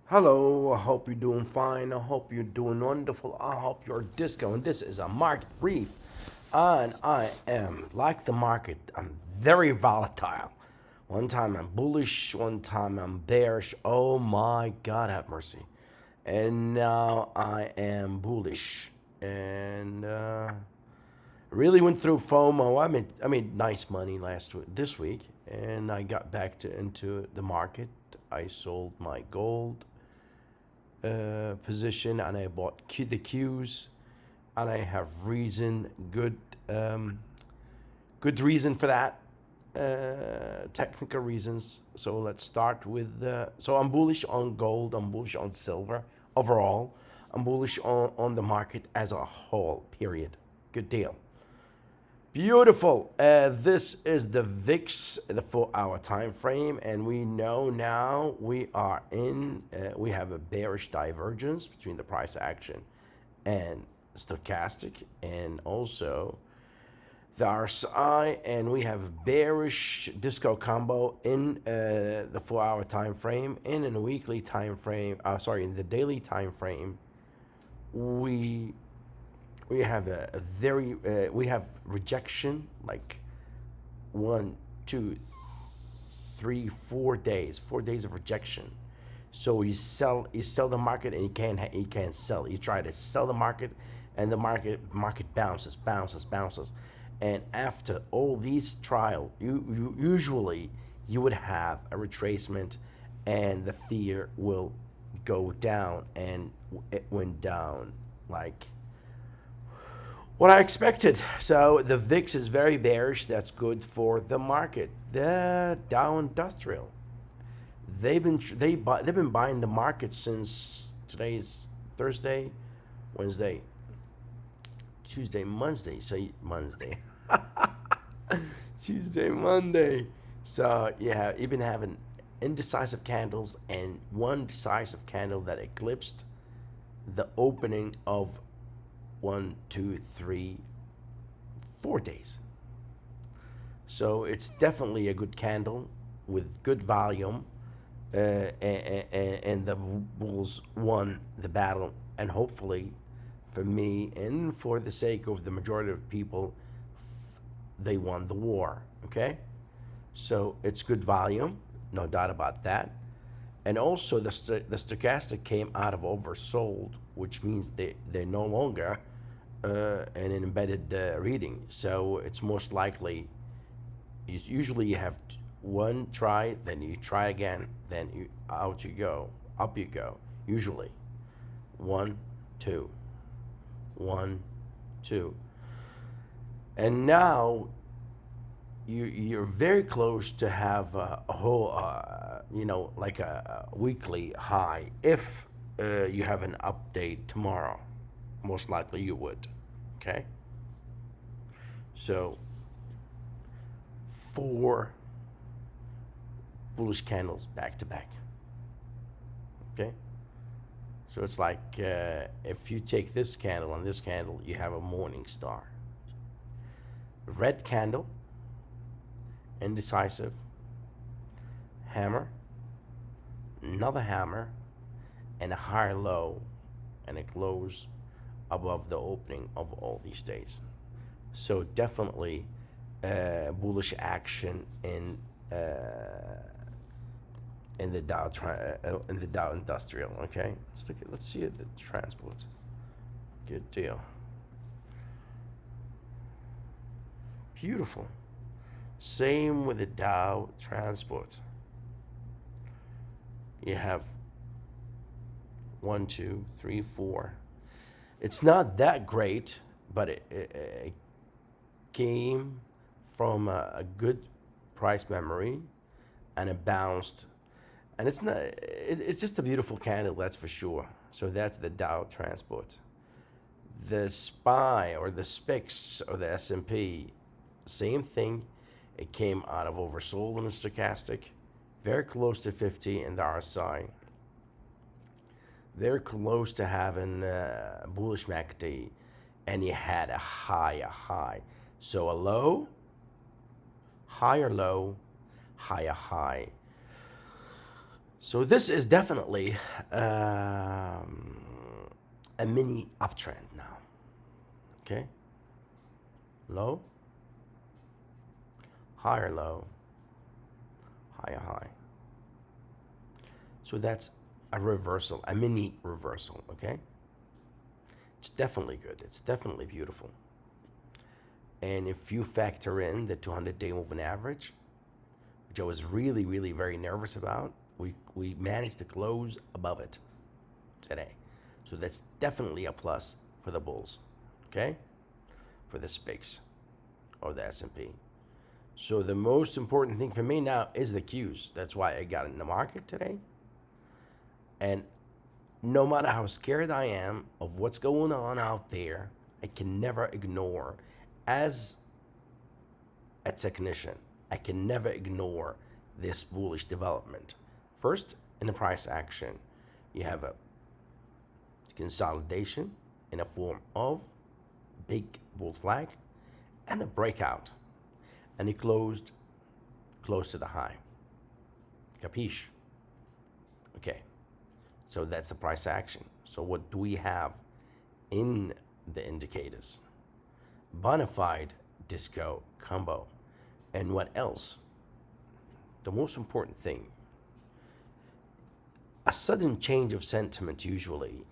Hello, I hope you're doing fine. I hope you're doing wonderful. I hope you're disco. And this is a market brief. And I am, like the market, I'm very volatile. One time I'm bullish, one time I'm bearish. Oh my God, have mercy. And now I am bullish. And really went through FOMO. I made nice money this week, and I got back into the market. I sold my gold position, and I bought the Qs, and I have good reason for that. Technical reasons. So let's start with. So I'm bullish on gold. I'm bullish on silver overall. I'm bullish on the market as a whole. Period. Good deal. Beautiful. This is the VIX, the 4 hour time frame, and we know now we have a bearish divergence between the price action and stochastic, and also the RSI, and we have a bearish disco combo in the 4 hour time frame, and in a weekly time frame. In the daily time frame, we we have a very we have rejection like 1, 2, 3, 4 days, 4 days of rejection. So you sell the market, and you can't sell. You try to sell the market, and the market bounces, and after all these trial, you usually you would have a retracement, and the fear will go down, and it went down like what I expected. So the VIX is very bearish. That's good for the market. The Dow Industrial, they've been buying the market since today's Thursday, Wednesday, Tuesday, Monday. So Monday, Tuesday, Monday. So yeah, you've been having indecisive candles, and one decisive candle that eclipsed the opening of 1, 2, 3, 4 days. So it's definitely a good candle with good volume, and the Bulls won the battle, and hopefully, for me and for the sake of the majority of people, they won the war. Okay, so it's good volume, no doubt about that. And also the stochastic came out of oversold, which means they're no longer an embedded reading. So it's most likely, usually you have one try, then you try again, then up you go. Usually, one, two, one, two, and now you're very close to have a whole, like a weekly high. If you have an update tomorrow, most likely you would. Okay, so four bullish candles back to back. Okay, so it's like if you take this candle and this candle, you have a morning star. Red candle, indecisive, hammer, another hammer, and a higher low, and it closed above the opening of all these days. So definitely bullish action in the Dow Industrial. Okay, let's see the transports. Good deal. Beautiful. Same with the Dow Transport. You have 1, 2, 3, 4. It's not that great, but it came from a good price memory, and it bounced. And it's just a beautiful candle, that's for sure. So that's the Dow Transport. The SPY or the SPIX or the S&P, same thing. It came out of oversold in the stochastic, very close to 50 in the RSI. They're close to having bullish MACD, and you had a high. So a low, higher low, higher high. So this is definitely a mini uptrend now. Okay, low, higher low, higher high. So that's a reversal, a mini reversal. Okay, it's definitely good. It's definitely beautiful. And if you factor in the 200-day moving average, which I was really, really very nervous about, we managed to close above it today. So that's definitely a plus for the bulls, okay? For the SPIX or the S&P. So the most important thing for me now is the Qs. That's why I got in the market today. And no matter how scared I am of what's going on out there, I can never ignore, as a technician, I can never ignore this bullish development. First, in the price action, you have a consolidation in a form of big bull flag and a breakout. And it closed close to the high. Capiche? Okay. So that's the price action. So what do we have in the indicators? Bonafide disco combo. And what else? The most important thing, a sudden change of sentiment usually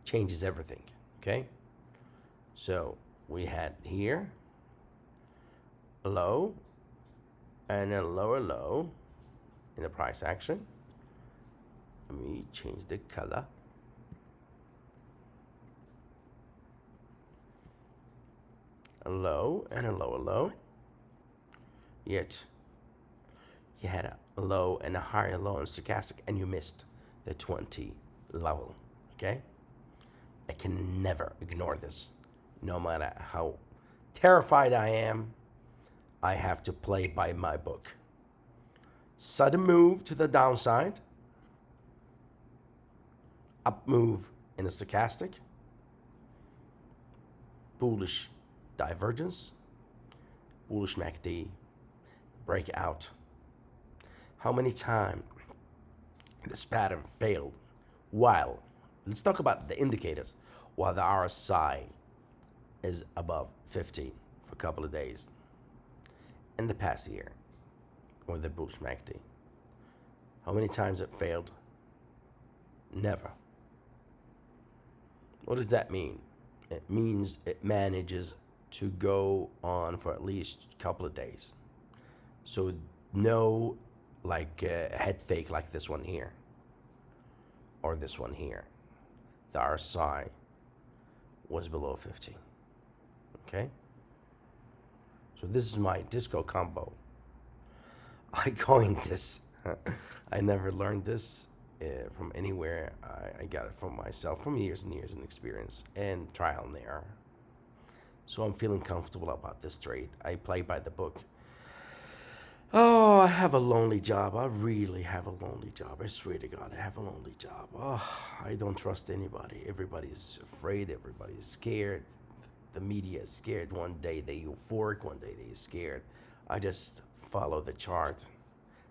changes everything, okay? So we had here a low and a lower low in the price action. Let me change the color. A low and a lower low. Yet you had a low and a higher low in stochastic, and you missed the 20 level, okay? I can never ignore this. No matter how terrified I am, I have to play by my book. Sudden move to the downside, up move in the stochastic, bullish divergence, bullish MACD, breakout. How many times this pattern failed while, let's talk about the indicators, while the RSI is above 50 for a couple of days in the past year, or the bullish MACD. How many times it failed? Never. What does that mean? It means it manages to go on for at least a couple of days. So no like head fake like this one here or this one here. The RSI was below 50. Okay? So this is my disco combo. I coined this. I never learned this from anywhere. I got it from myself, from years and years of experience and trial and error. So I'm feeling comfortable about this trade. I play by the book. Oh, I have a lonely job. I really have a lonely job. I swear to God, I have a lonely job. Oh, I don't trust anybody. Everybody's afraid. Everybody's scared. The media is scared. One day they're euphoric. One day they're scared. I just follow the chart.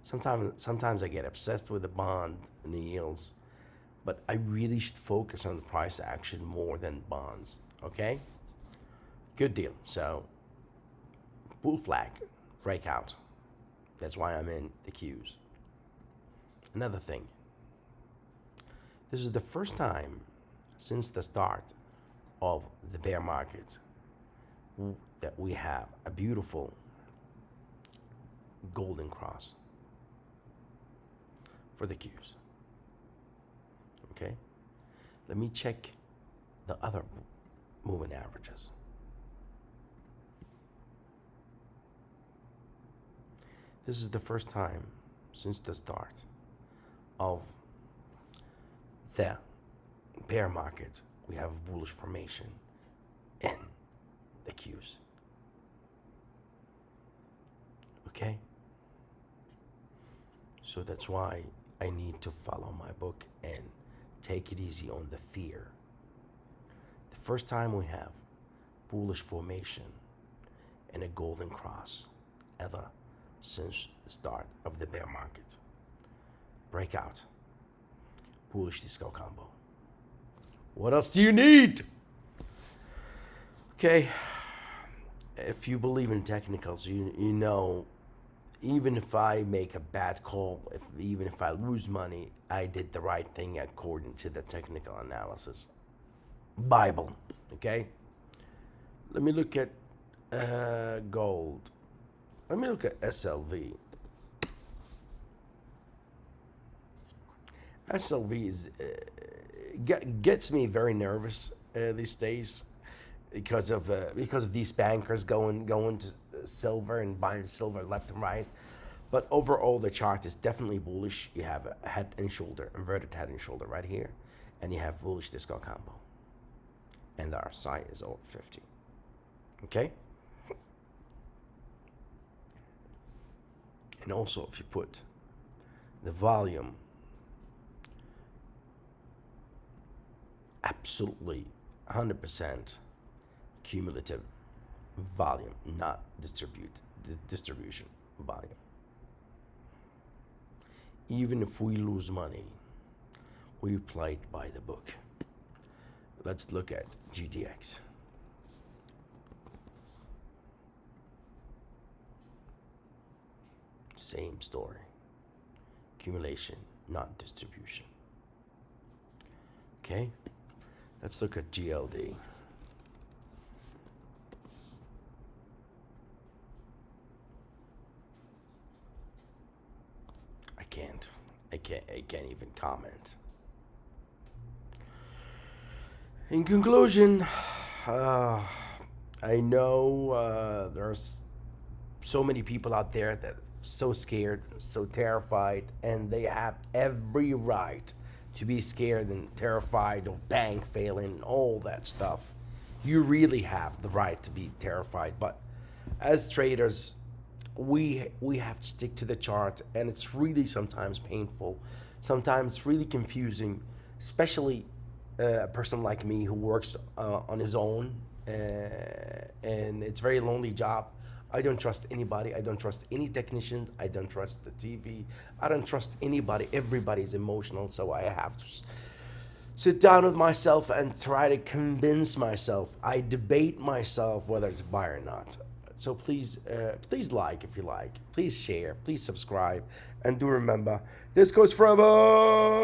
Sometimes I get obsessed with the bond and the yields, but I really should focus on the price action more than bonds. Okay? Good deal. So, bull flag, breakout. That's why I'm in the Qs. Another thing. This is the first time since the start of the bear market that we have a beautiful golden cross for the Qs. Okay? Let me check the other moving averages. This is the first time since the start of the bear market we have a bullish formation in the Qs. Okay? So that's why I need to follow my book and take it easy on the fear. The first time we have bullish formation and a golden cross ever since the start of the bear market. Breakout. Bullish disco combo. What else do you need? Okay, if you believe in technicals, you know, even if I make a bad call, even if I lose money, I did the right thing according to the technical analysis. Bible, okay? Let me look at gold. Let me look at SLV. SLV is gets me very nervous these days because of these bankers going to silver and buying silver left and right. But overall, the chart is definitely bullish. You have a head and shoulder, inverted head and shoulder right here, and you have bullish disco combo. And the RSI is over 50. Okay? And also, if you put the volume absolutely 100% cumulative volume, not distribution volume. Even if we lose money, we played by the book. Let's look at GDX. Same story. Accumulation, not distribution. Okay? Let's look at GLD. I can't even comment. In conclusion, I know there's so many people out there that are so scared, so terrified, and they have every right to be scared and terrified of bank failing and all that stuff. You really have the right to be terrified, but as traders, we have to stick to the chart, and it's really sometimes painful, sometimes really confusing, especially a person like me who works on his own, and it's a very lonely job. I don't trust anybody. I don't trust any technicians. I don't trust the TV. I don't trust anybody. Everybody's emotional, so I have to sit down with myself and try to convince myself. I debate myself whether to buy or not. So please like if you like. Please share. Please subscribe. And do remember, this goes forever.